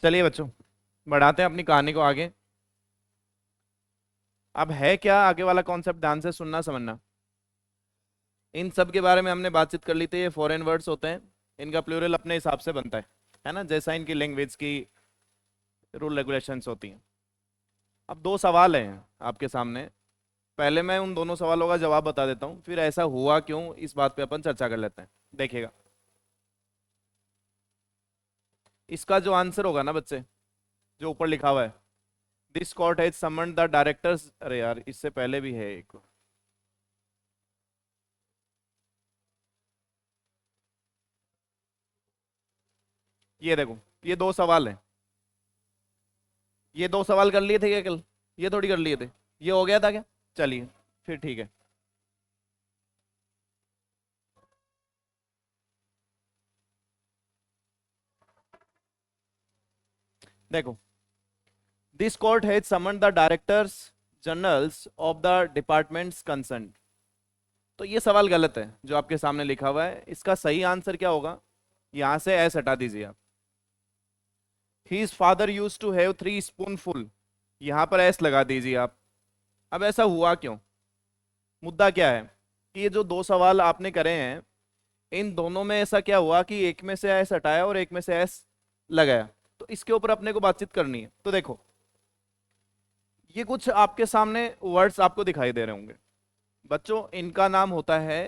चलिए बच्चों, बढ़ाते हैं अपनी कहानी को आगे। अब है क्या आगे वाला कॉन्सेप्ट, ध्यान से सुनना समझना। इन सब के बारे में हमने बातचीत कर ली थी। ये फॉरेन वर्ड्स होते हैं, इनका प्लूरल अपने हिसाब से बनता है ना, जैसा इनकी लैंग्वेज की रूल रेगुलेशंस होती हैं। अब दो सवाल हैं आपके सामने। पहले मैं उन दोनों सवालों का जवाब बता देता हूँ, फिर ऐसा हुआ क्यों इस बात पे अपन चर्चा कर लेते हैं। देखिएगा, इसका जो आंसर होगा ना बच्चे, जो ऊपर लिखा हुआ है, this court has summoned the directors. अरे यार, इससे पहले भी है एक। ये देखो, ये दो सवाल हैं। ये दो सवाल कर लिए थे क्या कल? ये थोड़ी कर लिए थे। ये हो गया था क्या? चलिए, फिर ठीक है। देखो, this court has summoned the directors generals of the departments concern. तो ये सवाल गलत है जो आपके सामने लिखा हुआ है। इसका सही आंसर क्या होगा? यहां से एस हटा दीजिए आप। His father used to have 3 spoonful, यहां पर एस लगा दीजिए आप। अब ऐसा हुआ क्यों? मुद्दा क्या है कि ये जो दो सवाल आपने करे हैं, इन दोनों में ऐसा क्या हुआ कि एक में से एस हटाया और एक में से एस लगाया। तो इसके ऊपर अपने को बातचीत करनी है। तो देखो, ये कुछ आपके सामने वर्ड्स आपको दिखाई दे रहे होंगे बच्चों। इनका नाम होता है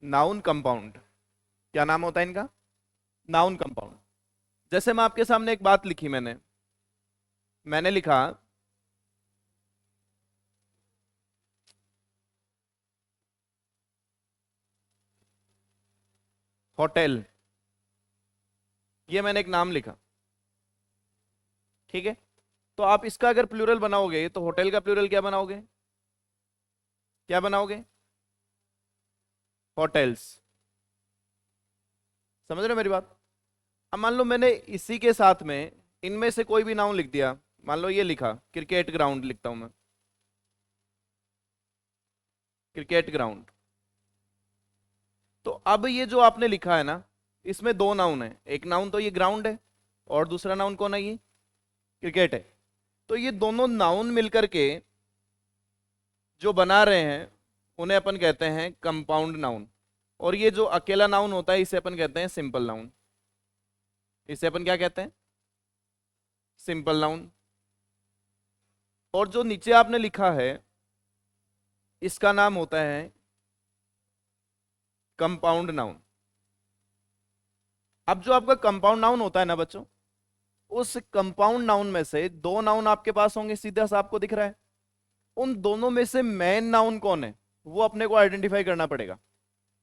नाउन कंपाउंड। क्या नाम होता है इनका? Noun compound. जैसे मैं आपके सामने एक बात लिखी, मैंने मैंने लिखा होटल। ये मैंने एक नाम लिखा, ठीक है। तो आप इसका अगर प्लूरल बनाओगे तो होटल का प्लूरल क्या बनाओगे? क्या बनाओगे? होटल्स। समझ रहे हो मेरी बात? अब मान लो मैंने इसी के साथ में इनमें से कोई भी नाउन लिख दिया। मान लो ये लिखा क्रिकेट ग्राउंड, लिखता हूं मैं क्रिकेट ग्राउंड। तो अब ये जो आपने लिखा है ना, इसमें दो नाउन है। एक नाउन तो ये ग्राउंड है, और दूसरा नाउन कौन है? ये क्रिकेट है। तो ये दोनों नाउन मिलकर के जो बना रहे हैं, उन्हें अपन कहते हैं कंपाउंड नाउन। और ये जो अकेला नाउन होता है, इसे अपन कहते हैं सिंपल नाउन। इसे अपन क्या कहते हैं? Simple noun. और जो नीचे आपने लिखा है, इसका नाम होता है कंपाउंड नाउन। अब जो आपका कंपाउंड नाउन होता है ना बच्चों, उस कंपाउंड नाउन में से दो नाउन आपके पास होंगे, सीधा सा आपको दिख रहा है। उन दोनों में से मेन नाउन कौन है, वो अपने को आइडेंटिफाई करना पड़ेगा।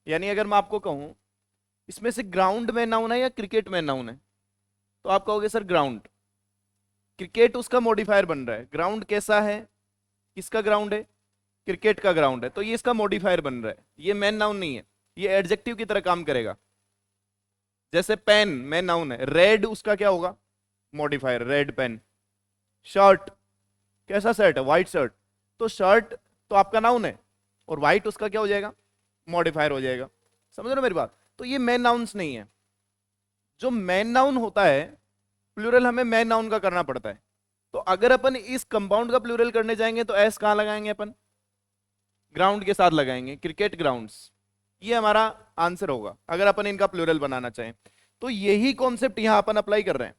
यानी अगर मैं आपको कहूं इसमें से ग्राउंड में नाउन है या क्रिकेट में नाउन है, तो आप कहोगे सर ग्राउंड। क्रिकेट उसका मॉडिफायर बन रहा है। ग्राउंड कैसा है? किसका ग्राउंड है? क्रिकेट का ग्राउंड है। तो ये इसका मॉडिफायर बन रहा है, ये मेन नाउन नहीं है। ये एडजेक्टिव की तरह काम करेगा। जैसे पेन मेन नाउन है, रेड उसका क्या होगा? Modifier, red pen. शर्ट, कैसा शर्ट है? White shirt. तो शर्ट तो आपका नाउन है, और व्हाइट उसका क्या हो जाएगा? मॉडिफायर हो जाएगा। समझ रहे हो मेरी बात? तो ये मेन नाउन्स नहीं है। जो मेन नाउन होता है, प्लूरल हमें मेन नाउन का करना पड़ता है। तो अगर अपन इस कंपाउंड का प्लूरल करने जाएंगे तो एस कहां लगाएंगे अपन? ग्राउंड के साथ लगाएंगे, क्रिकेट ग्राउंड्स। ये हमारा आंसर होगा अगर अपन इनका प्लूरल बनाना चाहें। तो यही कॉन्सेप्ट यहां अपन अप्लाई कर रहे हैं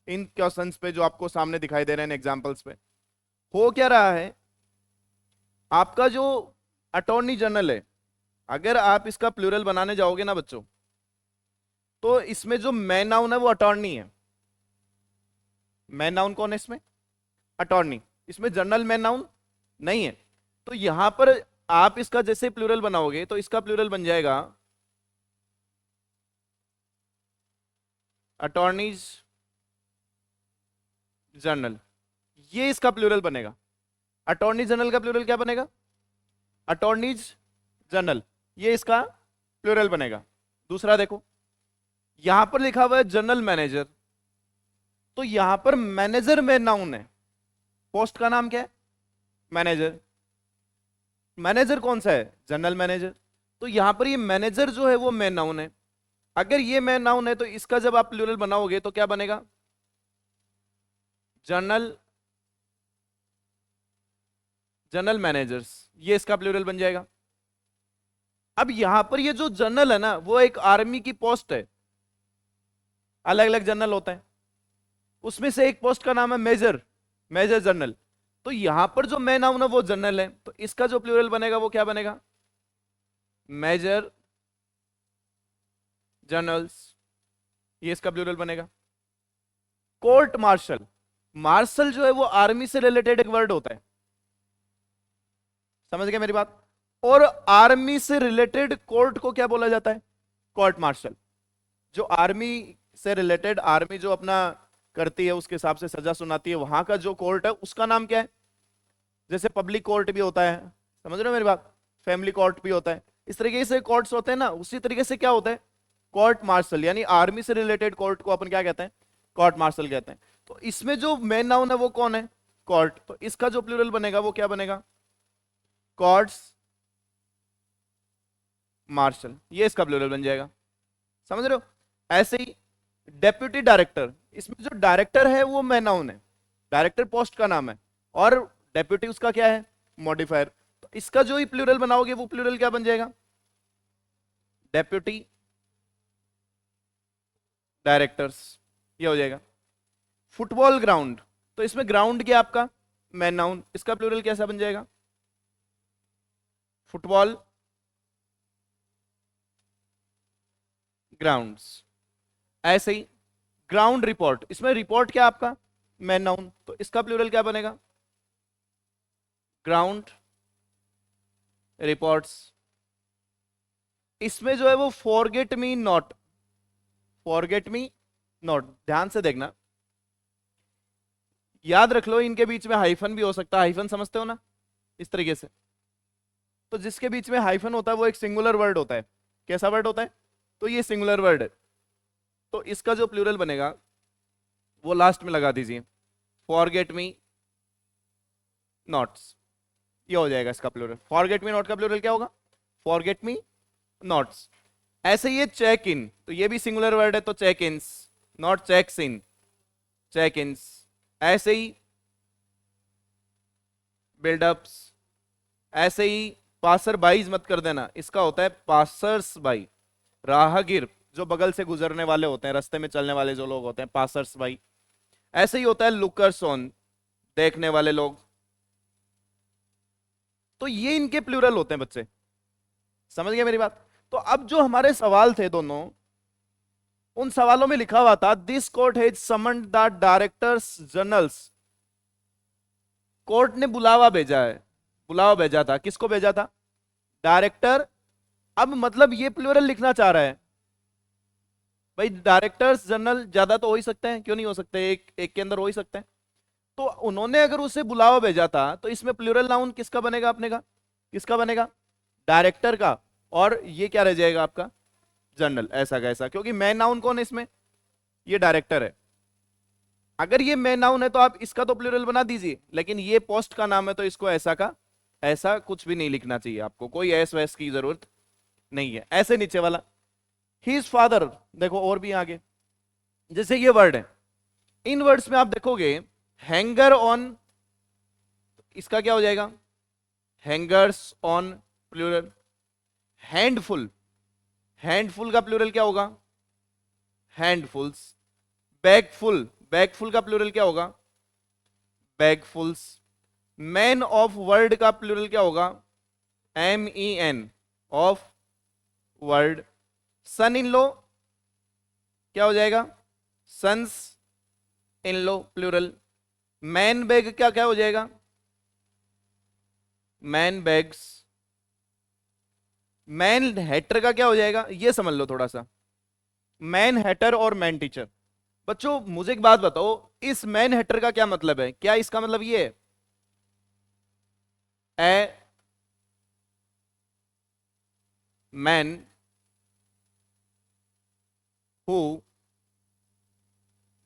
इन क्वेश्चंस पे जो आपको सामने दिखाई दे रहे हैं, एग्जांपल्स पे। हो क्या रहा है, आपका जो अटॉर्नी जनरल है, अगर आप इसका प्लूरल बनाने जाओगे ना बच्चों, तो इसमें जो मेन नाउन है वो अटॉर्नी है। मेन नाउन कौन है इसमें? अटॉर्नी। इसमें जनरल मेन नाउन नहीं है। तो यहां पर आप इसका जैसे प्लूरल बनाओगे तो इसका प्लूरल बन जाएगा अटॉर्नीज जनरल। ये इसका प्लूरल बनेगा। अटॉर्नी जनरल का प्लूरल क्या बनेगा? Attorneys general. ये इसका प्लूरल बनेगा। दूसरा देखो, यहां पर लिखा हुआ है जनरल मैनेजर। तो यहां पर मैनेजर में नाउन है। पोस्ट का नाम क्या है? मैनेजर। मैनेजर कौन सा है? General manager. तो यहां पर ये मैनेजर जो है वो मेन नाउन है। अगर ये मैन नाउन है तो इसका जब आप प्लूरल बनाओगे तो क्या बनेगा? जनरल, जनरल मैनेजर्स, ये इसका प्लूरल बन जाएगा। अब यहां पर ये जो जनरल है ना, वो एक आर्मी की पोस्ट है, अलग अलग जनरल होता है, उसमें से एक पोस्ट का नाम है मेजर, मेजर जनरल। तो यहां पर जो मैन नाउन है वो जनरल है, तो इसका जो प्लूरल बनेगा वो क्या बनेगा? मेजर जनरल्स, ये इसका प्लूरल बनेगा। कोर्ट मार्शल, मार्शल जो है वो आर्मी से रिलेटेड एक वर्ड होता है, समझ गए मेरी बात? और आर्मी से रिलेटेड कोर्ट को क्या बोला जाता है? Court martial. जो आर्मी से रिलेटेड, आर्मी जो अपना करती है उसके हिसाब से सजा सुनाती है, वहां का जो कोर्ट है उसका नाम क्या है? जैसे पब्लिक कोर्ट भी होता है, समझ रहे हो मेरी बात? फैमिली कोर्ट भी होता है, इस तरीके से कोर्ट्स होते हैं ना, उसी तरीके से क्या होता है? कोर्ट मार्शल, यानी आर्मी से रिलेटेड कोर्ट को अपन क्या कहते हैं? कोर्ट मार्शल कहते हैं। तो इसमें जो मेन नाउन है वो कौन है? कोर्ट। तो इसका जो प्लूरल बनेगा वो क्या बनेगा? कोर्ट्स मार्शल, ये इसका प्लूरल बन जाएगा। समझ रहे हो? ऐसे ही डेप्यूटी डायरेक्टर, इसमें जो डायरेक्टर है वो मेन नाउन है, डायरेक्टर पोस्ट का नाम है, और डेप्यूटी उसका क्या है? मॉडिफायर। तो इसका जो ही प्लूरल बनाओगे वो प्लूरल क्या बन जाएगा? डेप्यूटी डायरेक्टर्स, ये हो जाएगा। फुटबॉल ग्राउंड, तो इसमें ग्राउंड क्या आपका? मैन नाउन, इसका प्लूरल कैसा बन जाएगा? Football grounds. ऐसे ही ग्राउंड रिपोर्ट, इसमें रिपोर्ट क्या आपका? मैन नाउन, तो इसका प्लूरल क्या बनेगा? Ground reports. इसमें जो है वो forget me not, forget me not, ध्यान से देखना, याद रख लो इनके बीच में हाइफन भी हो सकता है, हाइफन समझते हो ना, इस तरीके से। तो जिसके बीच में हाइफन होता है वो एक सिंगुलर वर्ड होता है। कैसा वर्ड होता है? तो ये सिंगुलर वर्ड है, तो इसका जो प्लूरल बनेगा वो लास्ट में लगा दीजिए, फॉरगेट मी नॉट्स, ये हो जाएगा इसका प्लूरल। फॉरगेट मी नॉट का प्लूरल क्या होगा? Forget me nots. ऐसे ये चेक इन, तो ये भी सिंगुलर वर्ड है, तो check ins, not checks in, check ins. ऐसे ही बिल्डअप्स, ऐसे ही पासर बाईज मत कर देना, इसका होता है पासर्स बाई। राहगीर, जो बगल से गुजरने वाले होते हैं, रास्ते में चलने वाले जो लोग होते हैं, पासर्स बाई। ऐसे ही होता है लुकर्स ऑन, देखने वाले लोग। तो ये इनके प्लूरल होते हैं बच्चे, समझ गए मेरी बात? तो अब जो हमारे सवाल थे दोनों, उन सवालों में लिखा हुआ था this court has summoned the directors generals, court ने बुलावा भेजा है, बुलावा भेजा था, किसको भेजा था? डायरेक्टर। अब मतलब ये प्लूरल लिखना चाह रहा है भाई, डायरेक्टर्स जनरल ज्यादा तो हो ही सकते हैं, क्यों नहीं हो सकते? एक एक के अंदर हो ही सकते हैं। तो उन्होंने अगर उसे बुलावा भेजा था तो इसमें प्लूरल नाउन किसका बनेगा अपने का? किसका बनेगा? डायरेक्टर का। और ये क्या रह जाएगा आपका? जनरल, ऐसा का ऐसा, क्योंकि मैन नाउन कौन है इसमें? ये डायरेक्टर है। अगर ये मैन नाउन है तो आप इसका तो प्लूरल बना दीजिए, लेकिन ये पोस्ट का नाम है तो इसको ऐसा का ऐसा कुछ भी नहीं लिखना चाहिए आपको, कोई एस वैस की जरूरत नहीं है। ऐसे नीचे वाला हिज फादर, देखो और भी आगे, जैसे ये वर्ड है, इन वर्ड्स में आप देखोगे हैंगर ऑन, इसका क्या हो जाएगा? Hangers on plural. Handful, handful का प्लूरल क्या होगा? हैंडफुल्स। बैगफुल, बैगफुल का प्लूरल क्या होगा? बैगफुल्स। मैन ऑफ वर्ड का प्लूरल क्या होगा? MEN of word. Son in law क्या हो जाएगा? Sons in law plural. Man bag क्या क्या हो जाएगा? Man bags. मैन हैटर का क्या हो जाएगा? ये समझ लो थोड़ा सा, मैन हैटर और मैन टीचर। बच्चों मुझे एक बात बताओ, इस मैन हैटर का क्या मतलब है? क्या इसका मतलब ये है ए मैन हु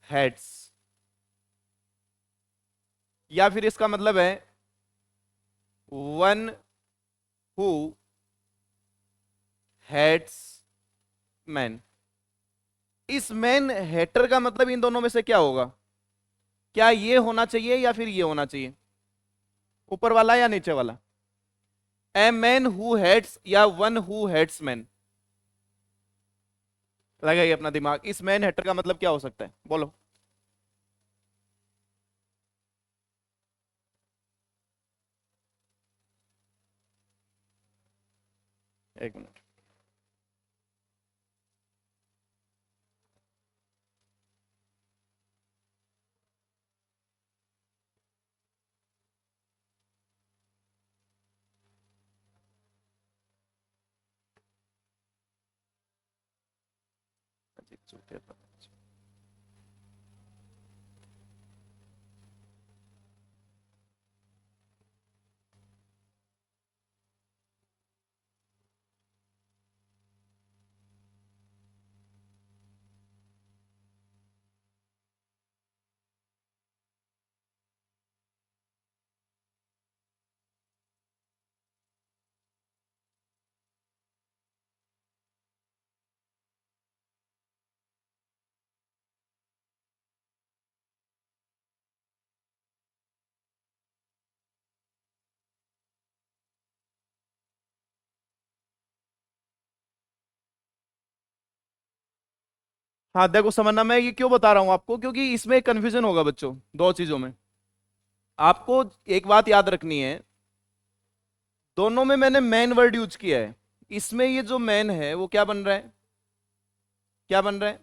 हेड्स, या फिर इसका मतलब है वन हु हेड्स मैन? इस मेन हेटर का मतलब इन दोनों में से क्या होगा? क्या ये होना चाहिए या फिर ये होना चाहिए? ऊपर वाला या नीचे वाला? ए मैन हु हेट्स या वन हु हेट्स मैन? लगाइए अपना दिमाग, इस मैन हेटर का मतलब क्या हो सकता है, बोलो। एक मिनट। हाँ देखो समझना, मैं ये क्यों बता रहा हूं आपको, क्योंकि इसमें कंफ्यूजन होगा बच्चों दो चीजों में। आपको एक बात याद रखनी है, दोनों में मैंने मैन वर्ड यूज किया है। इसमें ये जो मैन है वो क्या बन रहा है? क्या बन रहा है?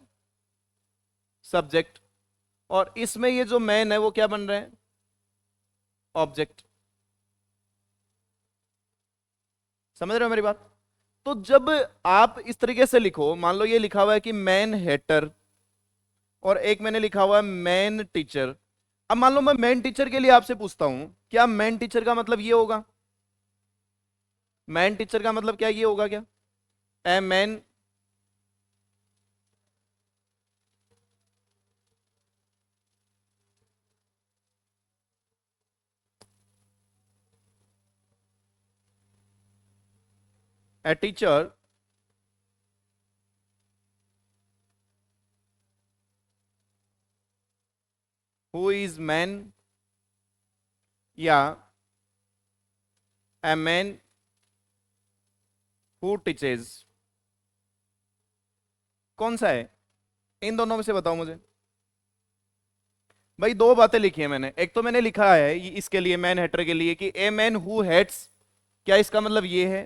सब्जेक्ट। और इसमें ये जो मैन है वो क्या बन रहा है? ऑब्जेक्ट। समझ रहे हो मेरी बात? तो जब आप इस तरीके से लिखो, मान लो ये लिखा हुआ है कि मैन हेटर, और एक मैंने लिखा हुआ है मैन टीचर। अब मान लो मैं मैन टीचर के लिए आपसे पूछता हूं, क्या मैन टीचर का मतलब ये होगा? मैन टीचर का मतलब क्या ये होगा क्या? A man a teacher who is man, या ए मैन हु टीचेज? कौन सा है इन दोनों में से, बताओ मुझे। भाई दो बातें लिखी है मैंने, एक तो मैंने लिखा है इसके लिए मैन हेटर के लिए कि ए मैन हु हेट्स, क्या इसका मतलब ये है?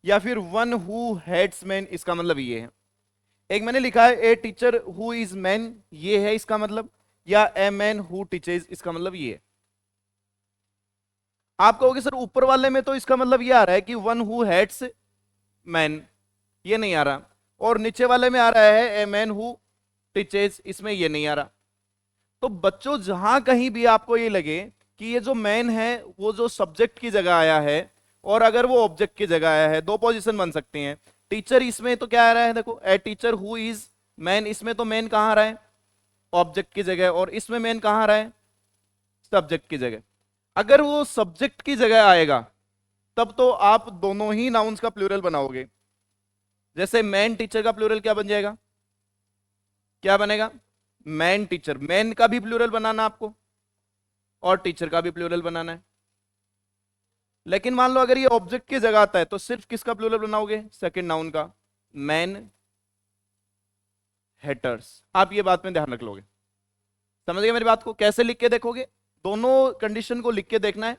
या फिर वन हु हेट्स मैन, इसका मतलब ये है। एक मैंने लिखा है a teacher who is man, ये है इसका मतलब। या ए मैन हु टीचेज, इसका मतलब ये है। आप कहोगे सर ऊपर वाले में तो इसका मतलब ये आ रहा है कि वन हु हेट्स मैन, ये नहीं आ रहा। और नीचे वाले में आ रहा है ए मैन हु टीचेज, इसमें ये नहीं आ रहा। तो बच्चों जहां कहीं भी आपको ये लगे कि ये जो मैन है वो जो सब्जेक्ट की जगह आया है, और अगर वो ऑब्जेक्ट की जगह आया है, दो पोजीशन बन सकती हैं। टीचर इसमें तो क्या आ रहा है, देखो a teacher who is man, इसमें तो मैन कहां आ रहा है? ऑब्जेक्ट की जगह। और इसमें मैन कहां आ रहा है? सब्जेक्ट की जगह। अगर वो सब्जेक्ट की जगह आएगा तब तो आप दोनों ही नाउन्स का प्लूरल बनाओगे। जैसे मैन टीचर का प्लूरल क्या बन जाएगा? क्या बनेगा? Man teacher. मैन का भी प्लूरल बनाना आपको, और टीचर का भी प्लूरल बनाना है। लेकिन मान लो अगर ये ऑब्जेक्ट की जगह आता है तो सिर्फ किसका प्लूरल बनाओगे? सेकंड नाउन का, मैन हेटर्स। आप ये बात में ध्यान रख लोगे। समझ गए मेरी बात को? कैसे लिख के देखोगे? दोनों कंडीशन को लिख के देखना है।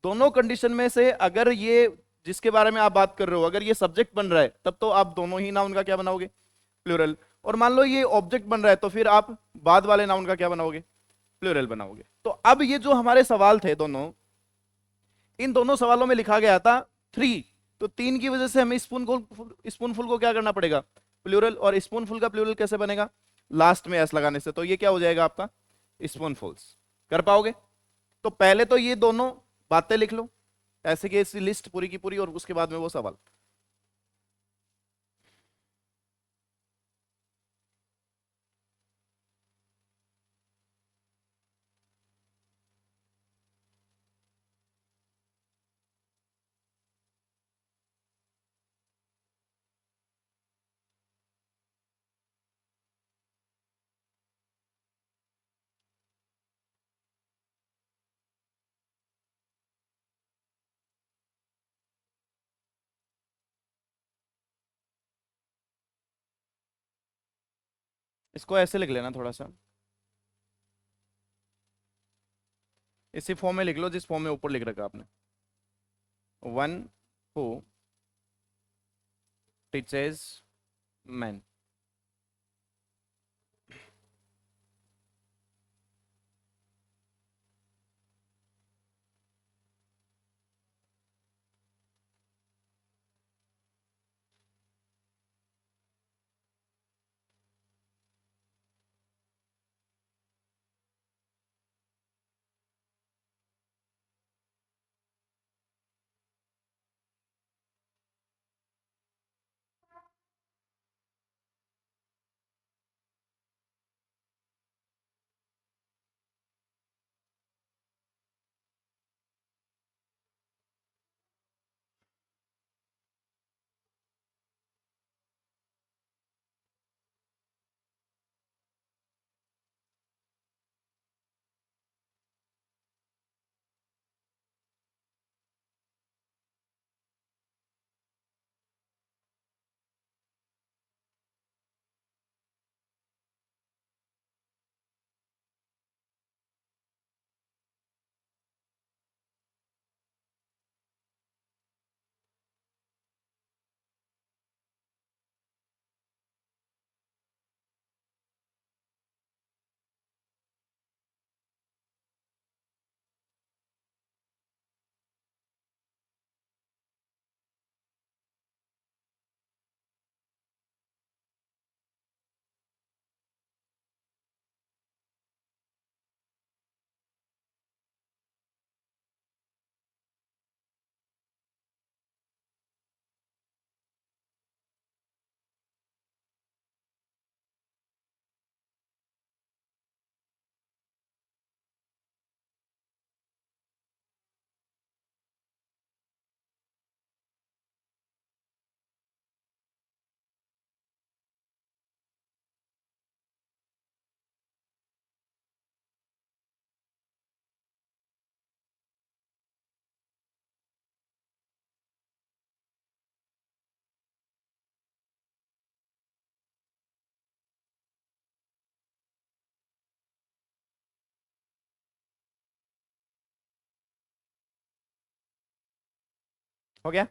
दोनों कंडीशन में से अगर ये जिसके बारे में आप बात कर रहे हो अगर ये सब्जेक्ट बन रहा है तब तो आप दोनों ही नाउन का क्या बनाओगे? प्लूरल। और मान लो ये ऑब्जेक्ट बन रहा है तो फिर आप बाद वाले नाउन का क्या बनाओगे? प्लूरल बनाओगे। तो अब ये जो हमारे सवाल थे दोनों, इन दोनों सवालों में लिखा गया था थ्री। तो तीन की वजह से हमें स्पूनफुल को क्या करना पड़ेगा? प्लूरल। और स्पूनफुल का प्लूरल कैसे बनेगा? लास्ट में एस लगाने से। तो ये क्या हो जाएगा आपका? स्पूनफुल्स। कर पाओगे? तो पहले तो ये दोनों बातें लिख लो, ऐसे की ऐसी लिस्ट पूरी की पूरी, और उसके बाद में वो सवाल। इसको ऐसे लिख लेना थोड़ा सा, इसी फॉर्म में लिख लो जिस फॉर्म में ऊपर लिख रखा आपने। One who teaches man. हो गया?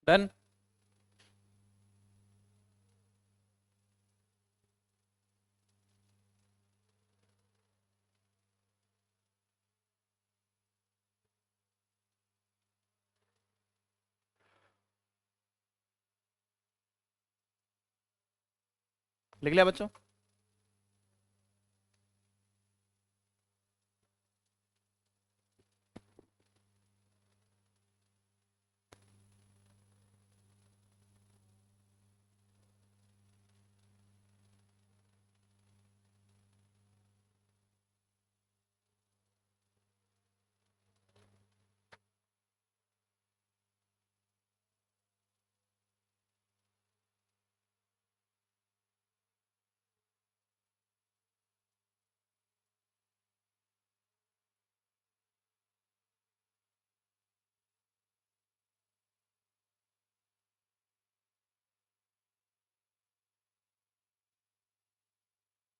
डन। लिख लिया बच्चों?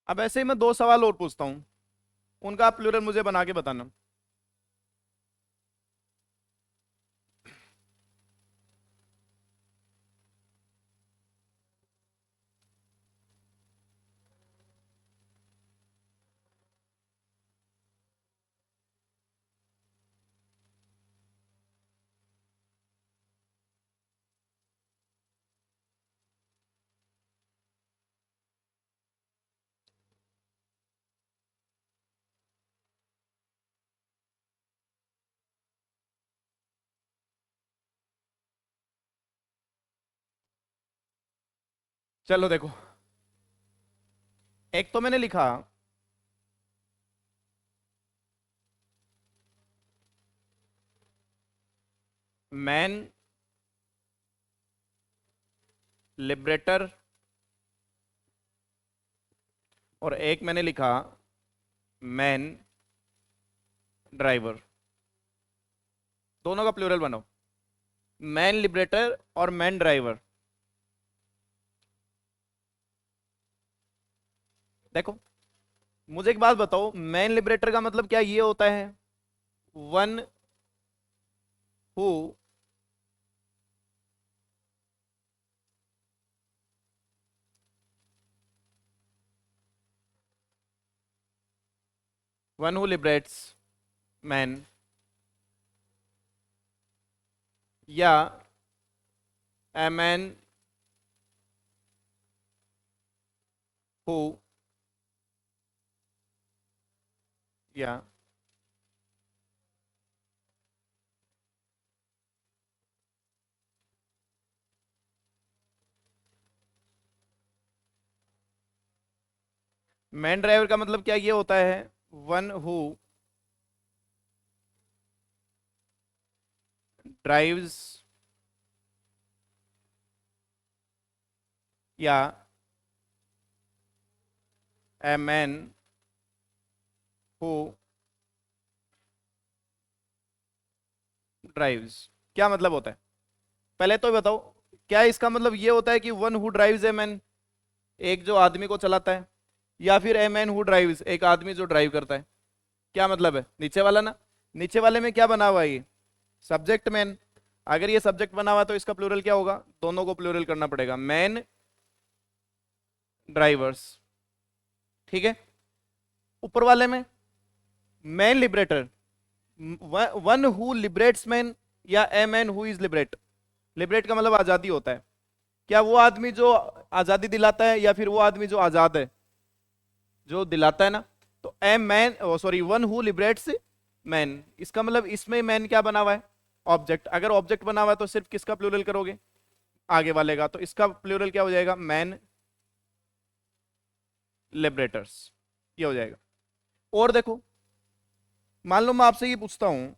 अब ऐसे ही मैं दो सवाल और पूछता हूँ, उनका आप प्लूरल मुझे बना के बताना। चलो देखो, एक तो मैंने लिखा मैन लिबरेटर, और एक मैंने लिखा मैन ड्राइवर। दोनों का प्लूरल बनाओ, मैन लिबरेटर और मैन ड्राइवर। देखो, मुझे एक बात बताओ, मैन लिबरेटर का मतलब क्या ये होता है? One who one who liberates man, या ए मैन हु, या मैन ड्राइवर का मतलब क्या ये होता है? वन हु ड्राइव्स, या ए मैन हु ड्राइव्स। क्या मतलब होता है? पहले तो बताओ, क्या इसका मतलब ये होता है कि one who drives a man, एक जो आदमी को चलाता है, या फिर ए मैन हु ड्राइव्स, एक आदमी जो ड्राइव करता है? क्या मतलब है? नीचे वाला ना। नीचे वाले में क्या बना हुआ है ये? Subject man. अगर ये सब्जेक्ट बना हुआ तो इसका प्लूरल क्या होगा? दोनों को प्लूरल करना पड़ेगा, मैन ड्राइवर्स। ठीक है। ऊपर वाले में man liberator, one who liberates man, या a man who is liberate. Liberate का मतलब आजादी होता है। क्या वो आदमी जो आजादी दिलाता है, या फिर वो आदमी जो आजाद है, जो दिलाता है ना? तो a man, sorry, one who liberates man, इसका मतलब इसमें मैन क्या बना हुआ है? ऑब्जेक्ट। अगर ऑब्जेक्ट बना हुआ है तो सिर्फ किसका प्लूरल करोगे? आगे वाले का। तो इसका प्लूरल क्या हो जाएगा? मैन लिबरेटर्स, ये हो जाएगा। और देखो, मान लो मैं आपसे ये पूछता हूं,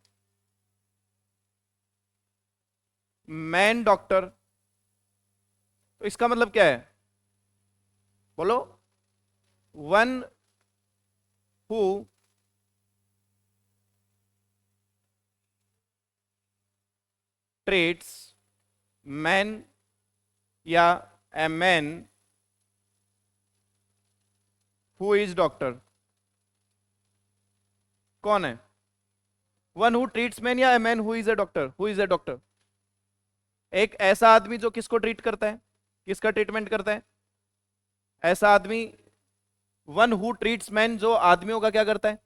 मैन डॉक्टर, तो इसका मतलब क्या है? बोलो। वन हु ट्रीट्स मैन, या a man who is doctor. कौन है? वन हु ट्रीट्स मैन, या a man who is a doctor? Who is a doctor? एक ऐसा आदमी जो किसको ट्रीट करता है, किसका ट्रीटमेंट करता है? ऐसा आदमी। वन हु ट्रीट्स मैन, जो आदमियों का क्या करता है?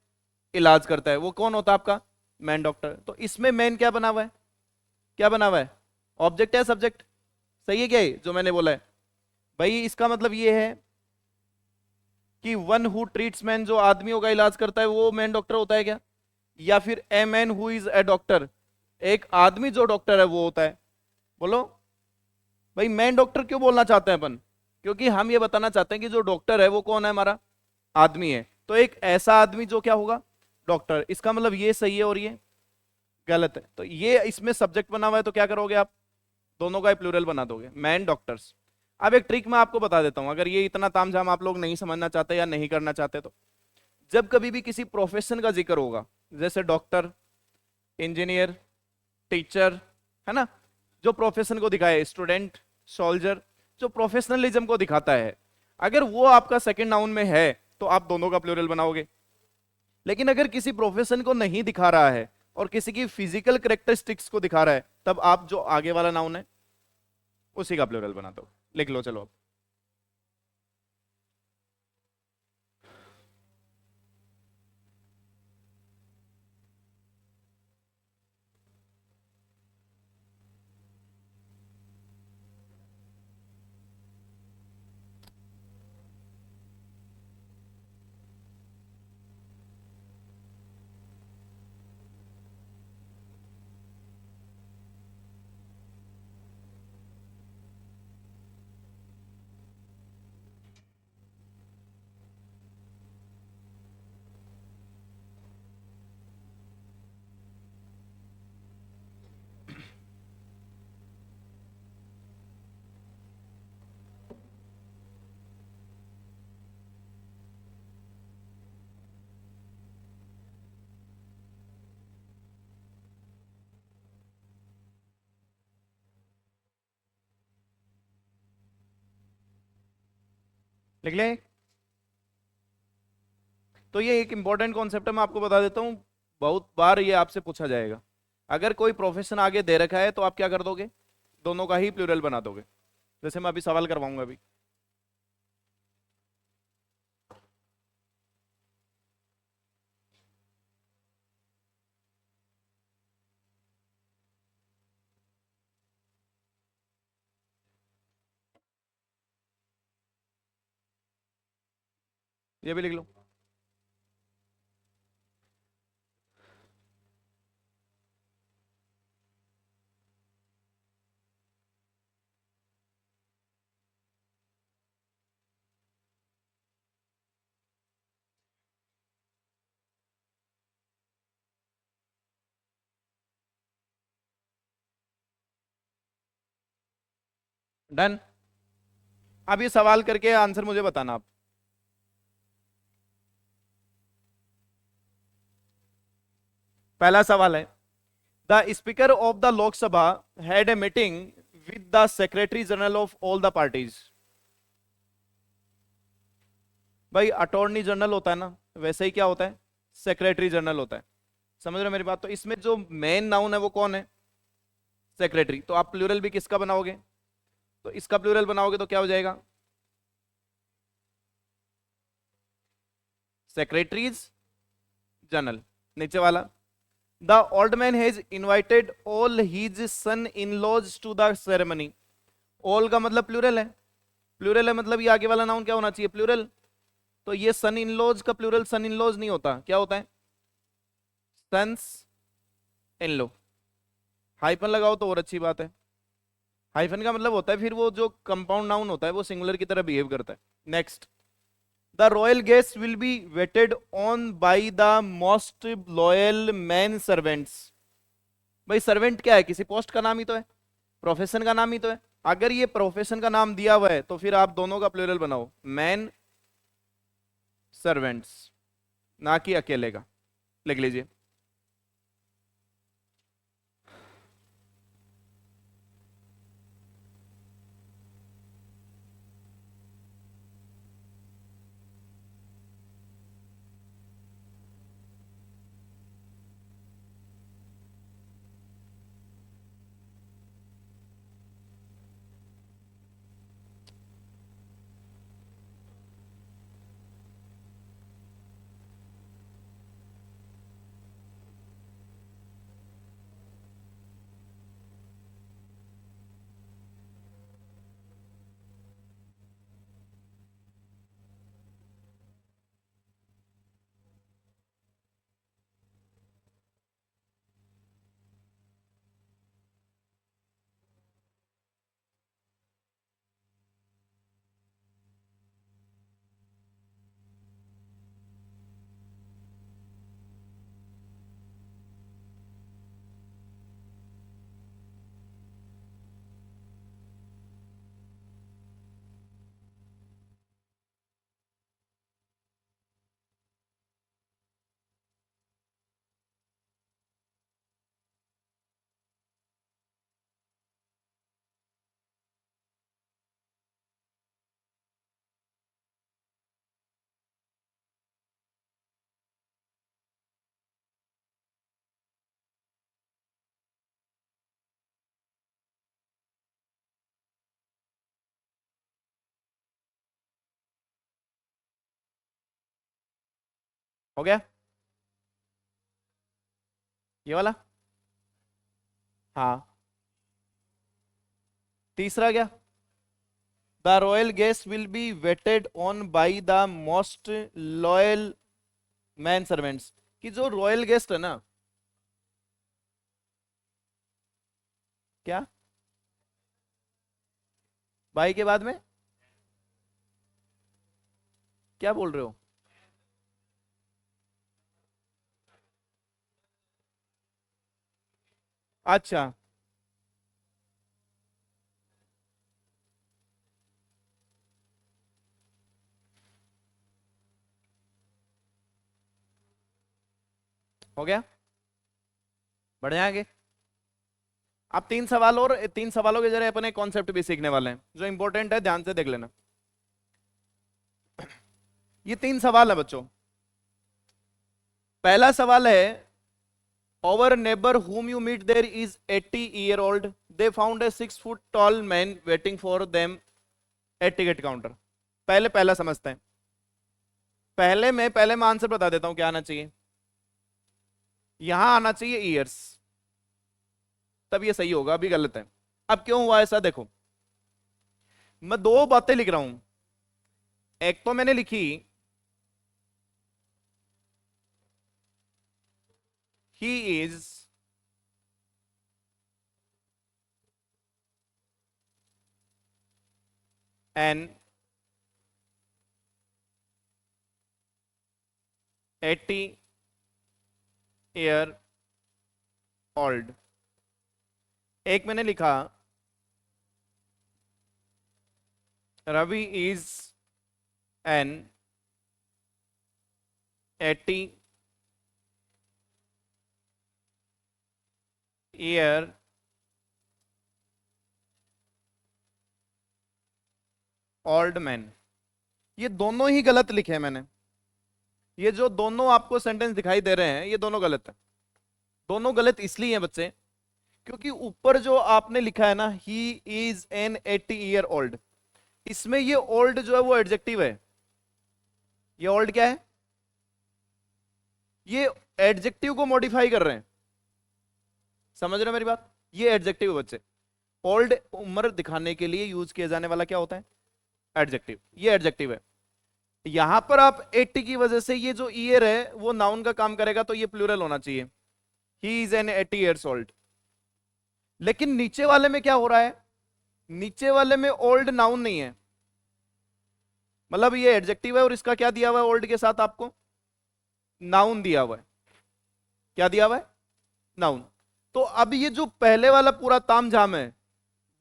इलाज करता है। वो कौन होता है आपका? Man doctor. तो इसमें मैन क्या बना हुआ है? क्या बना हुआ है? ऑब्जेक्ट है, सब्जेक्ट? सही है क्या ये जो मैंने बोला है? भाई इसका मतलब ये है कि वन हु ट्रीट्स मैन, जो आदमियों का इलाज करता है, वो मैन डॉक्टर होता है क्या? या फिर ए man who is a doctor, एक आदमी जो डॉक्टर है वो होता है? बोलो। भाई मैन डॉक्टर क्यों बोलना चाहते हैं अपन? क्योंकि हम ये बताना चाहते हैं कि जो डॉक्टर है वो कौन है? हमारा आदमी है। तो एक ऐसा आदमी जो क्या होगा? डॉक्टर। इसका मतलब ये सही है और ये गलत है। तो ये इसमें सब्जेक्ट बना हुआ है, तो क्या करोगे आप? दोनों का प्लूरल बना दोगे, मैन डॉक्टर्स। अब एक ट्रिक मैं आपको बता देता हूं, अगर ये इतना तामझाम आप लोग नहीं समझना चाहते या नहीं करना चाहते तो। जब कभी भी किसी प्रोफेशन का जिक्र होगा, जैसे डॉक्टर, इंजीनियर, टीचर, है ना, जो प्रोफेशन को दिखाए, स्टूडेंट, सोल्जर, जो प्रोफेशनलिज्म को दिखाता है, अगर वो आपका सेकंड नाउन में है तो आप दोनों का प्लूरल बनाओगे। लेकिन अगर किसी प्रोफेशन को नहीं दिखा रहा है और किसी की फिजिकल करेक्टरिस्टिक्स को दिखा रहा है, तब आप जो आगे वाला नाउन है उसी का प्लूरल बना दो। लिख लो चलो अब। लिख ले। तो ये एक इंपॉर्टेंट कॉन्सेप्ट है, मैं आपको बता देता हूँ, बहुत बार ये आपसे पूछा जाएगा। अगर कोई प्रोफेशन आगे दे रखा है तो आप क्या कर दोगे, दोनों का ही प्लूरल बना दोगे। जैसे मैं अभी सवाल करवाऊंगा अभी। ये भी लिख लो। डन। अब ये सवाल करके आंसर मुझे बताना आप। पहला सवाल है, the speaker of the Lok Sabha had a meeting with the secretary general of all the parties. भाई अटॉर्नी जनरल होता है ना, वैसे ही क्या होता है, सेक्रेटरी जनरल होता है। समझ रहे हो मेरी बात? तो इसमें जो मेन नाउन है वो कौन है, सेक्रेटरी। तो आप प्लूरल भी किसका बनाओगे, तो इसका प्लूरल बनाओगे तो क्या हो जाएगा, सेक्रेटरीज जनरल। नीचे वाला, the old man has invited all his son in laws to the ceremony. All का मतलब प्लूरल है, प्लूरल है मतलब ये आगे वाला नाउन क्या होना चाहिए, प्लूरल। तो ये सन इन लॉज का प्लूरल सन इन लॉज नहीं होता, क्या होता है, सन्स इन लॉ। हाइफन लगाओ तो और अच्छी बात है। हाइफन का मतलब होता है फिर वो जो कंपाउंड नाउन होता है वो सिंगुलर की तरह बिहेव करता है। Next, the royal guest will be waited on by the most loyal man servants. भाई सर्वेंट क्या है, किसी पोस्ट का नाम ही तो है, प्रोफेशन का नाम ही तो है। अगर ये प्रोफेशन का नाम दिया हुआ है तो फिर आप दोनों का प्लूरल बनाओ, मैन सर्वेंट्स, ना कि अकेले का। लिख लीजिए। हो गया ये वाला। हाँ, तीसरा क्या, the royal guest will be waited on by the most loyal man servants. कि जो रॉयल गेस्ट है ना, क्या बाई के बाद में क्या बोल रहे हो, अच्छा हो गया, बढ़िया आगे। अब तीन सवाल और, तीन सवालों के जरिए अपने कॉन्सेप्ट भी सीखने वाले हैं जो इंपॉर्टेंट है, ध्यान से देख लेना। ये 3 सवाल है बच्चों। पहला सवाल है, our neighbor whom you meet there is 80-year-old. They found a 6 foot tall man waiting for them at ticket counter. पहला समझते हैं। पहले मैं आंसर बता देता हूं क्या आना चाहिए। यहां आना चाहिए ईयर्स, तब ये सही होगा, अभी गलत है। अब क्यों हुआ ऐसा देखो, मैं दो बातें लिख रहा हूं। एक तो मैंने लिखी ही इज एन 80-year-old। एक मैंने लिखा Ravi is an 80-year-old man. ये दोनों ही गलत लिखे हैं मैंने। ये जो दोनों आपको सेंटेंस दिखाई दे रहे हैं ये दोनों गलत है। दोनों गलत इसलिए हैं बच्चे क्योंकि ऊपर जो आपने लिखा है ना, ही इज एन 80-year-old, इसमें ये ओल्ड जो है वो एडजेक्टिव है। ये ओल्ड क्या है, ये एडजेक्टिव को मॉडिफाई कर रहे हैं। समझ रहे हो मेरी बात, ये एडजेक्टिव है बच्चे। ओल्ड उम्र दिखाने के लिए यूज किया जाने वाला क्या होता है, एडजेक्टिव। ये एडजेक्टिव है। यहां पर आप 80 की वजह से ये जो ईयर है वो नाउन का काम करेगा, तो ये प्लूरल होना चाहिए, he is an 80 years old। लेकिन नीचे वाले में क्या हो रहा है, नीचे वाले में ओल्ड नाउन नहीं है, मतलब ये एडजेक्टिव है और इसका क्या दिया हुआ है ओल्ड के साथ, आपको नाउन दिया हुआ है। क्या दिया हुआ है, नाउन। तो अब ये जो पहले वाला पूरा तामझाम है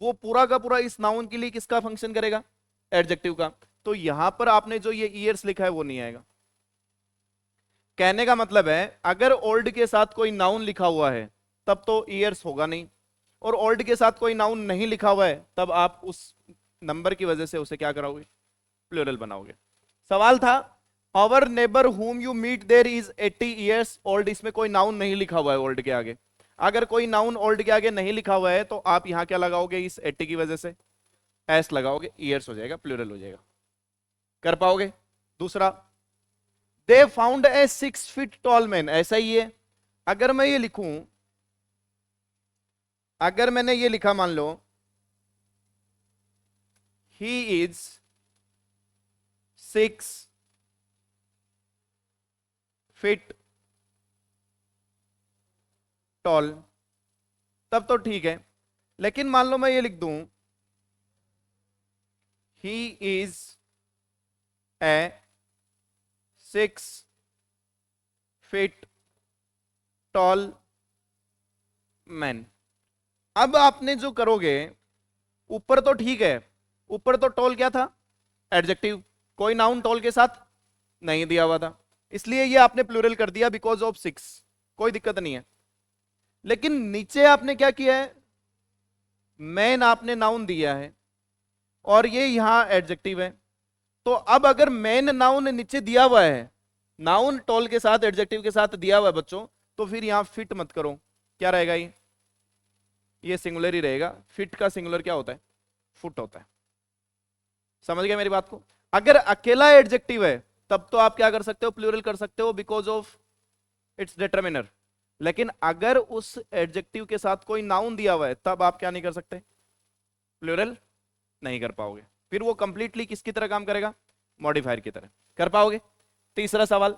वो पूरा का पूरा इस नाउन के लिए किसका फंक्शन करेगा, एडजेक्टिव का। तो यहां पर आपने जो ये ईयर्स लिखा है वो नहीं आएगा। कहने का मतलब है अगर ओल्ड के साथ कोई नाउन लिखा हुआ है तब तो ईयर्स होगा नहीं, और ओल्ड के साथ कोई नाउन नहीं लिखा हुआ है तब आप उस नंबर की वजह से उसे क्या कराओगे, प्लूरल बनाओगे। सवाल था our neighbour whom you meet there is 80 years old, इसमें कोई नाउन नहीं लिखा हुआ है ओल्ड के आगे। अगर कोई नाउन ओल्ड के आगे नहीं लिखा हुआ है तो आप यहां क्या लगाओगे, इस 80 की वजह से एस लगाओगे, ईयर्स हो जाएगा, प्लूरल हो जाएगा। कर पाओगे। दूसरा, they found a 6 feet tall man, ऐसा ही है। अगर मैं ये लिखूं, अगर मैंने ये लिखा मान लो ही इज 6 feet टॉल, तब तो ठीक है। लेकिन मान लो मैं ये लिख दूं he is a 6 feet tall man. अब आपने जो करोगे, ऊपर तो ठीक है, ऊपर तो टॉल क्या था, एडजेक्टिव, कोई नाउन टॉल के साथ नहीं दिया हुआ था, इसलिए ये आपने प्लूरल कर दिया बिकॉज ऑफ 6, कोई दिक्कत नहीं है। लेकिन नीचे आपने क्या किया है, मैन आपने नाउन दिया है और ये यहां एडजेक्टिव है। तो अब अगर मैन नाउन नीचे दिया हुआ है, नाउन टॉल के साथ एडजेक्टिव के साथ दिया हुआ है बच्चों, तो फिर यहां फिट मत करो। क्या रहेगा ये सिंगुलर ही रहेगा। फिट का सिंगुलर क्या होता है, फुट होता है। समझ गए मेरी बात को। अगर अकेला एडजेक्टिव है तब तो आप क्या कर सकते हो, प्लूरल कर सकते हो बिकॉज ऑफ इट्स डिटरमिनर। लेकिन अगर उस एडजेक्टिव के साथ कोई नाउन दिया हुआ है तब आप क्या नहीं कर सकते, प्लूरल नहीं कर पाओगे। फिर वो कंप्लीटली किसकी तरह काम करेगा, मॉडिफायर की तरह। कर पाओगे। तीसरा सवाल,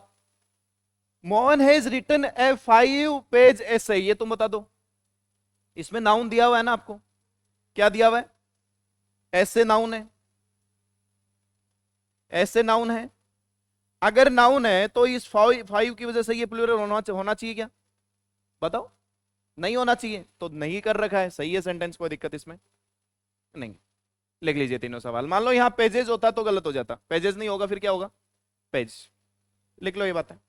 Mohan has written a 5 page essay, ये तुम बता दो। इसमें नाउन दिया हुआ है ना आपको, क्या दिया हुआ है, ऐसे नाउन है, ऐसे नाउन है। अगर नाउन है तो इस 5 की वजह से ये प्लूरल होना चाहिए क्या, बताओ। नहीं होना चाहिए, तो नहीं कर रखा है, सही है सेंटेंस, कोई दिक्कत इसमें नहीं। लिख लीजिए तीनों सवाल। मान लो यहां पेजेस होता तो गलत हो जाता, पेजेस नहीं होगा फिर क्या होगा, पेज। लिख लो, ये बात है।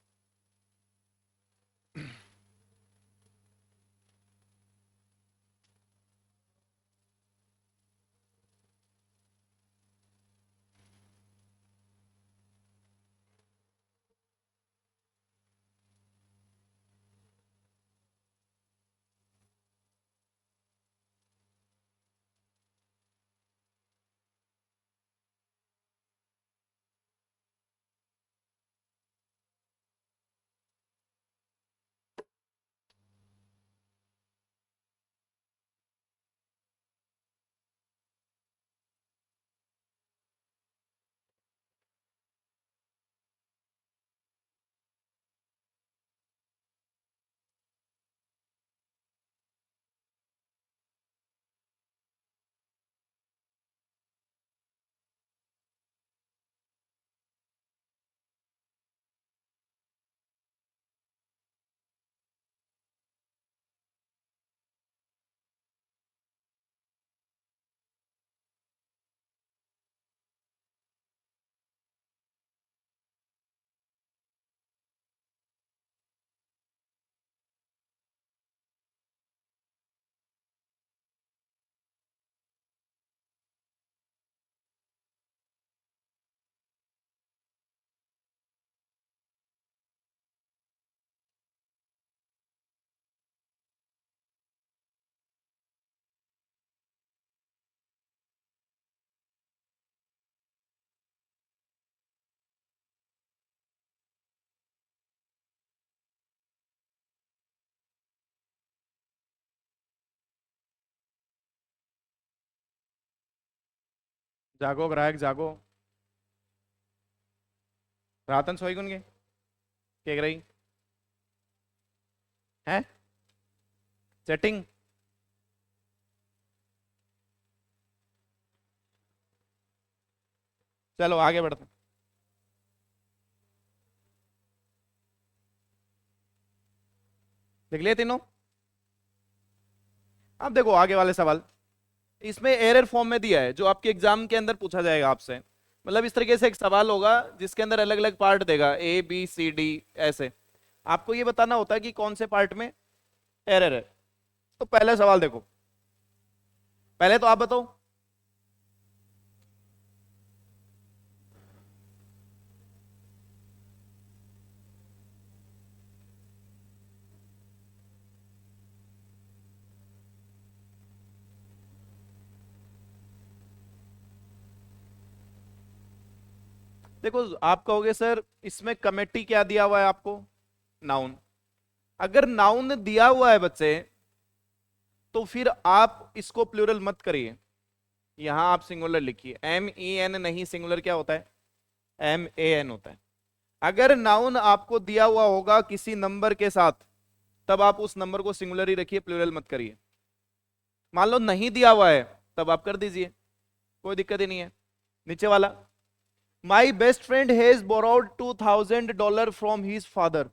जागो ग्राहक जागो। रातन सोई गुन के केक रही है चैटिंग। चलो आगे बढ़ते हैं। देख लिए तीनों। अब देखो आगे वाले सवाल। इसमें एरर फॉर्म में दिया है जो आपके एग्जाम के अंदर पूछा जाएगा आपसे। मतलब इस तरीके से एक सवाल होगा जिसके अंदर अलग अलग पार्ट देगा, ए बी सी डी ऐसे। आपको ये बताना होता है कि कौन से पार्ट में एरर है। तो पहले सवाल देखो। पहले तो आप बताओ। देखो आप कहोगे सर इसमें कमेटी क्या दिया हुआ है आपको, नाउन। अगर नाउन दिया हुआ है बच्चे तो फिर आप इसको प्लूरल मत करिए। यहां आप सिंगुलर लिखिए, एम ई एन नहीं, सिंगुलर क्या होता है, एम ए एन होता है। अगर नाउन आपको दिया हुआ होगा किसी नंबर के साथ तब आप उस नंबर को सिंगुलर ही रखिए, प्लूरल मत करिए। मान लो नहीं दिया हुआ है तब आप कर दीजिए, कोई दिक्कत ही नहीं है। नीचे वाला, my best friend has borrowed $2000 from his father.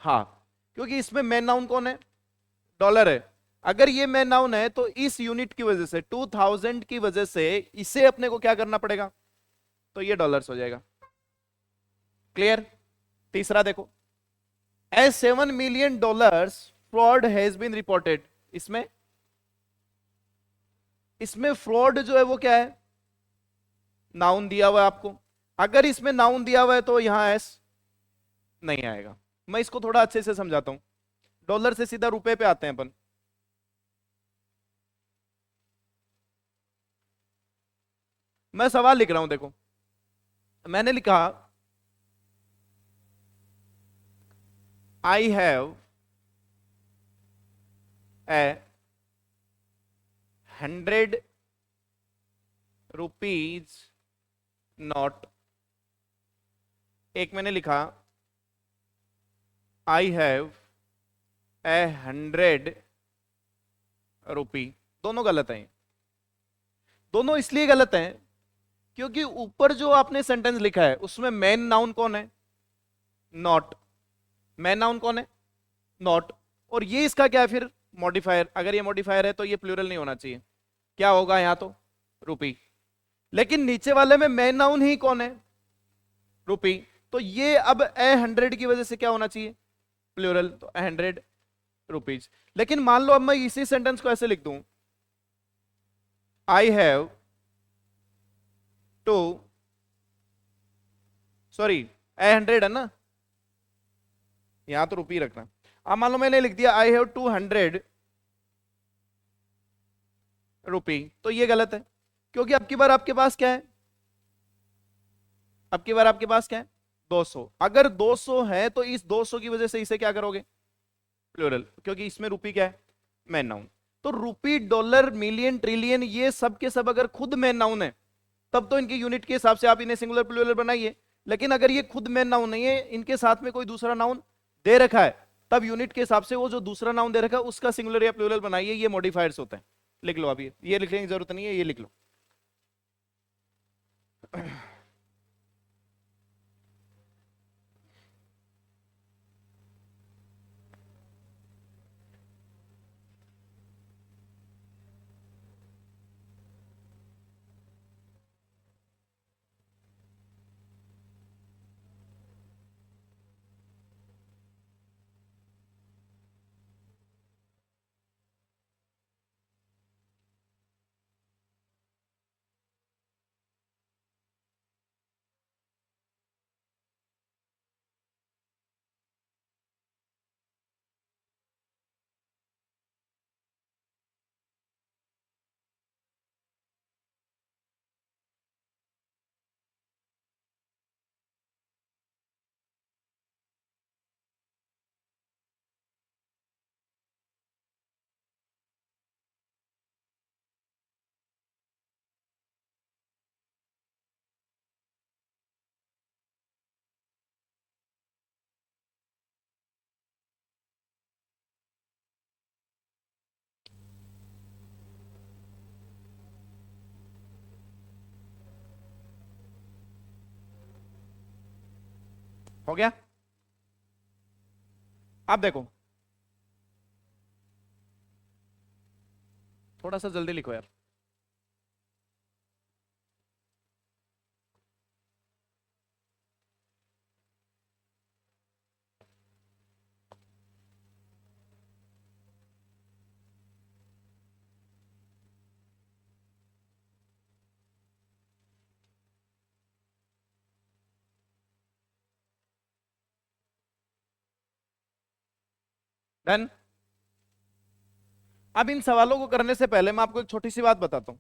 हाँ, क्योंकि इसमें मेन नाउन कौन है, डॉलर है। अगर ये मेन नाउन है तो इस यूनिट की वजह से 2000 की वजह से इसे अपने को क्या करना पड़ेगा, तो ये डॉलर्स हो जाएगा। क्लियर। तीसरा देखो, $7 million fraud has been reported. इसमें इसमें फ्रॉड जो है वो क्या है, नाउन दिया हुआ है आपको। अगर इसमें नाउन दिया हुआ है तो यहां एस नहीं आएगा। मैं इसको थोड़ा अच्छे से समझाता हूं। डॉलर से सीधा रुपए पे आते हैं अपन। मैं सवाल लिख रहा हूं देखो। मैंने लिखा I have a 100 rupees note. एक मैंने लिखा आई हैव ए 100 रुपी। दोनों गलत हैं। दोनों इसलिए गलत हैं क्योंकि ऊपर जो आपने सेंटेंस लिखा है उसमें मेन नाउन कौन है, नॉट। मेन नाउन कौन है, नॉट। और ये इसका क्या है फिर, मॉडिफायर। अगर ये मॉडिफायर है तो ये प्लूरल नहीं होना चाहिए, क्या होगा यहां तो, रुपी। लेकिन नीचे वाले में मेन नाउन ही कौन है, रुपी। तो ये अब ए 100 की वजह से क्या होना चाहिए, प्लूरल। तो 100 रुपीज। लेकिन मान लो अब मैं इसी सेंटेंस को ऐसे लिख दूं, आई हैव टू, सॉरी ए 100 है ना, यहां तो रुपी रखना। अब मान लो मैंने लिख दिया आई हैव 200 रुपी, तो ये गलत है क्योंकि अब की बार आपके पास क्या है, अब की बार आपके पास क्या है, 200। अगर 200 है तो इस 200 की वजह से इसे क्या करोगे, प्लूरल, क्योंकि इसमें रुपी क्या है, मेन नाउन। तो रुपी, डॉलर, मिलियन, ट्रिलियन, ये सब के सब अगर खुद मेन नाउन है तब तो इनके यूनिट के हिसाब से आप इन्हें सिंगुलर प्लूरल बनाइए। लेकिन अगर ये खुद मेन नाउन नहीं है, इनके साथ में कोई दूसरा नाउन दे रखा है, तब यूनिट के हिसाब से वो जो दूसरा नाउन दे रखा है उसका सिंगुलर या प्लूरल बनाइए। ये मॉडिफायर्स होते हैं। लिख लो अभी, ये लिखने की जरूरत नहीं है, ये लिख लो। हो गया? आप देखो, थोड़ा सा जल्दी लिखो यार। डन। अब इन सवालों को करने से पहले मैं आपको एक छोटी सी बात बताता हूं।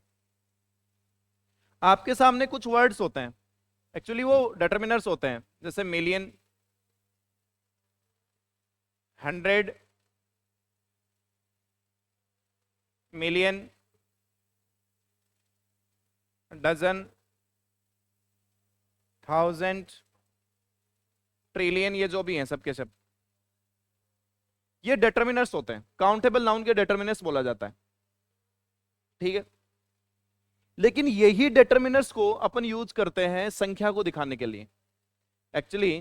आपके सामने कुछ वर्ड्स होते हैं, एक्चुअली वो डिटर्मिनर्स होते हैं, जैसे मिलियन, 100, मिलियन, डजन, 1000, ट्रिलियन, ये जो भी हैं सबके सब ये डिटर्मिनर्स होते हैं। काउंटेबल नाउन के डिटर्मिनर्स बोला जाता है, ठीक है। लेकिन यही डिटर्मिनर्स को अपन यूज करते हैं संख्या को दिखाने के लिए। Actually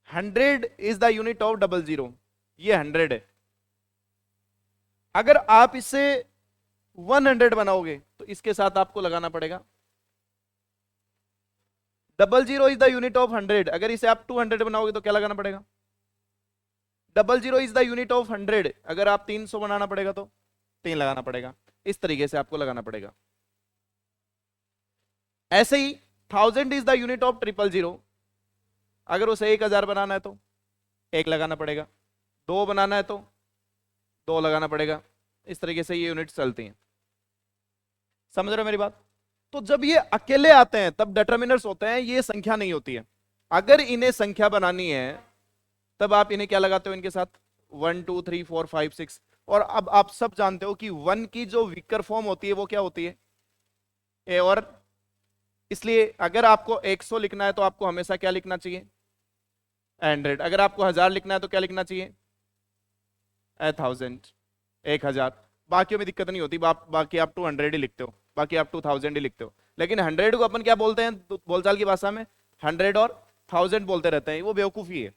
100 is the unit of 00, ये 100 है। अगर आप इसे 100 बनाओगे तो इसके साथ आपको लगाना पड़ेगा। 00 इज द यूनिट ऑफ 100, अगर इसे आप 200 बनाओगे तो क्या लगाना पड़ेगा? 00 इज द यूनिट ऑफ 100, अगर आप 300 बनाना पड़ेगा तो 3 लगाना पड़ेगा। इस तरीके से आपको लगाना पड़ेगा। ऐसे ही 1000 इज द यूनिट ऑफ 000, अगर उसे 1000 बनाना है तो 1 लगाना पड़ेगा, 2 बनाना है तो 2 लगाना पड़ेगा। इस तरीके से ये यूनिट चलती हैं। समझ रहे हो मेरी बात? तो जब ये अकेले आते हैं तब डिटर्मिनर्स होते हैं, ये संख्या नहीं होती है। अगर इन्हें संख्या बनानी है तब आप इन्हें क्या लगाते हो इनके साथ? 1 2 3 4 5 6। और अब आप सब जानते हो कि 1 की जो वीकर फॉर्म होती है वो क्या होती है? ए। और इसलिए अगर आपको 100 लिखना है तो आपको हमेशा क्या लिखना चाहिए? 100। अगर आपको 1000 लिखना है तो क्या लिखना चाहिए? 1000, 1000। बाकियों में दिक्कत नहीं होती, बाकी आप 200 ही लिखते हो, बाकी आप 2000 ही लिखते हो। लेकिन 100 को अपन क्या बोलते हैं बोलचाल की भाषा में? 100 और 1000 बोलते रहते हैं। वो बेवकूफी है।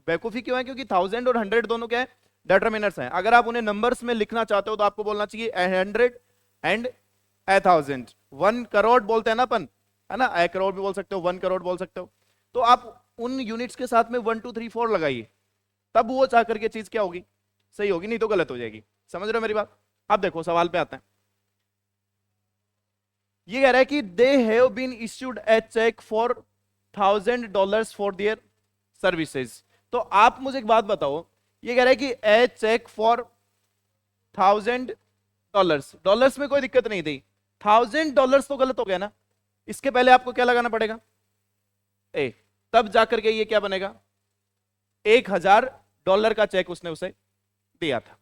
बेवकूफी क्यों है? क्योंकि 1000 और 100 दोनों क्या है? डिटर्मिनर्स हैं। अगर आप उन्हें नंबर्स में लिखना चाहते हो तो आपको बोलना चाहिए 100 एंड 1000। 1 करोड़ बोलते हैं ना अपन, है ना? 1 करोड़ भी बोल सकते हो, 1 करोड़ बोल सकते हो। तो आप उन यूनिट्स के साथ में 1 2 3 4 लगाइए, तब वो चाह करके चीज क्या होगी? सही होगी, नहीं तो गलत हो जाएगी। समझ रहे हो मेरी बात? अब देखो सवाल पे आते हैं। ये कह रहा है कि they have been issued a cheque for $1000 for their services. तो आप मुझे एक बात बताओ, ये कह रहा है कि ए चेक फॉर $1000, डॉलर्स में कोई दिक्कत नहीं थी, $1000 तो गलत हो गया ना? इसके पहले आपको क्या लगाना पड़ेगा? ए, तब जाकर के ये क्या बनेगा? $1000 का चेक उसने उसे दिया था।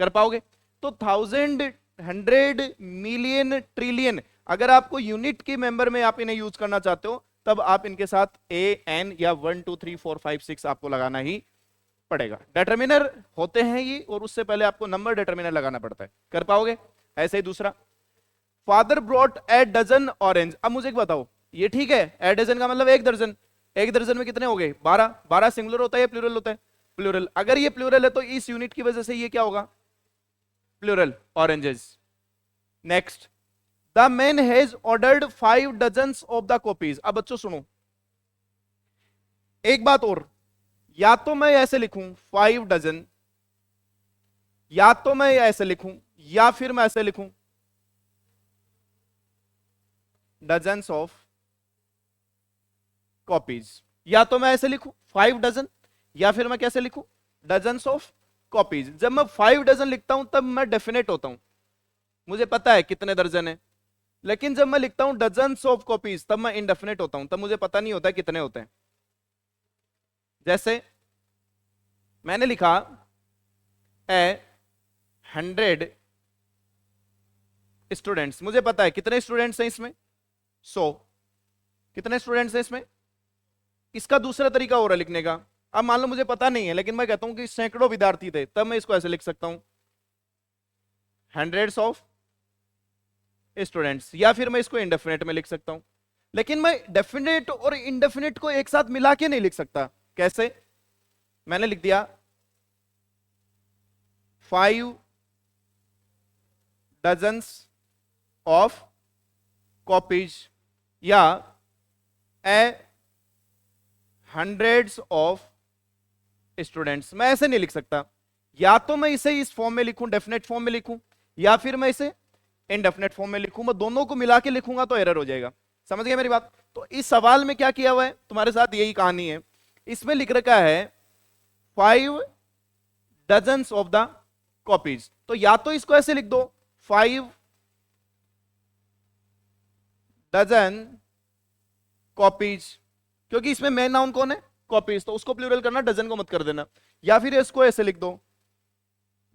कर पाओगे? तो 1000, 100, मिलियन, ट्रिलियन, अगर आपको यूनिट के मेंबर में आप इन्हें यूज करना चाहते हो तब आप इनके साथ ए एन या 1 2 3 4 5 6 आपको लगाना ही पड़ेगा। डिटर्मिनर होते हैं ये, और उससे पहले आपको नंबर डिटर्मिनर लगाना पड़ता है। कर पाओगे? ऐसे ही दूसरा, father brought a dozen orange. अब मुझे एक बताओ, ये ठीक है, ए डजन का मतलब 1 दर्जन। 1 दर्जन में कितने हो गए? 12। 12 सिंगुलर होता है या प्लूरल होता है? प्लूरल। अगर ये प्लूरल है तो इस यूनिट की वजह से ये क्या होगा? Plural, oranges. Next, the man has ordered 5 dozens of the copies. अब बच्चों सुनो एक बात और, या तो मैं ऐसे लिखूं 5 डजन, या तो मैं ऐसे लिखूं, या फिर मैं ऐसे लिखूं डजन्स ऑफ कॉपीज। या तो मैं ऐसे लिखूं 5 डजन, या फिर मैं कैसे लिखूं? Dozens of copies. जब मैं 5 डजन लिखता हूं तब मैं डेफिनेट होता हूं, मुझे पता है कितने दर्जन है। लेकिन जब मैं लिखता हूं डजन्स ऑफ कॉपीज तब मैं इनडेफिनेट होता हूं, तब मुझे पता नहीं होता कितने होते हैं। जैसे मैंने लिखा ए 100 स्टूडेंट्स, मुझे पता है कितने स्टूडेंट्स हैं इसमें? 100। कितने स्टूडेंट्स हैं इसमें? इसका दूसरा तरीका हो रहा है लिखने का। अब मान लो मुझे पता नहीं है, लेकिन मैं कहता हूं कि सैकड़ों विद्यार्थी थे, तब मैं इसको ऐसे लिख सकता हूं हंड्रेड्स ऑफ स्टूडेंट्स, या फिर मैं इसको इंडेफिनेट में लिख सकता हूं लेकिन मैं डेफिनेट और इंडेफिनेट को एक साथ मिला के नहीं लिख सकता। कैसे? मैंने लिख दिया 5 डजन्स ऑफ कॉपीज या ए हंड्रेड्स ऑफ स्टूडेंट्स। मैं ऐसे नहीं लिख सकता। या तो मैं इसे इस फॉर्म में लिखूं, डेफिनेट फॉर्म में लिखूं, या फिर मैं इसे इनडेफिनेट फॉर्म में लिखूं। मैं दोनों को मिला के लिखूंगा तो एरर हो जाएगा। समझ गए मेरी बात? तो इस सवाल में क्या किया हुआ है तुम्हारे साथ, यही कहानी है। इसमें लिख रखा है 5 डजन्स ऑफ द कॉपीज। तो या तो इसको ऐसे लिख दो 5 डजन कॉपीज, क्योंकि इसमें मेन नाउन कौन है? कॉपीज, तो उसको प्लूरल करना, डजन को मत कर देना। या फिर इसको ऐसे लिख दो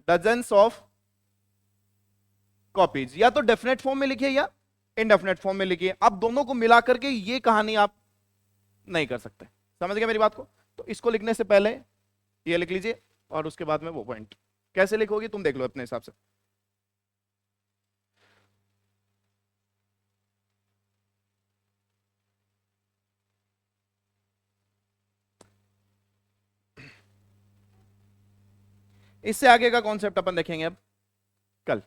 डजन्स ऑफ कॉपीज। या तो डेफिनेट फॉर्म में लिखिए या इनडेफिनेट फॉर्म में लिखिए। अब दोनों को मिला करके ये कहानी आप नहीं कर सकते। समझ गए मेरी बात को? तो इसको लिखने से पहले ये लिख लीजिए और उसके बाद में वो पॉइंट। कैसे लिखोगी तुम देख लो अपने हिसाब से। इससे आगे का कॉन्सेप्ट अपन देखेंगे अब कल।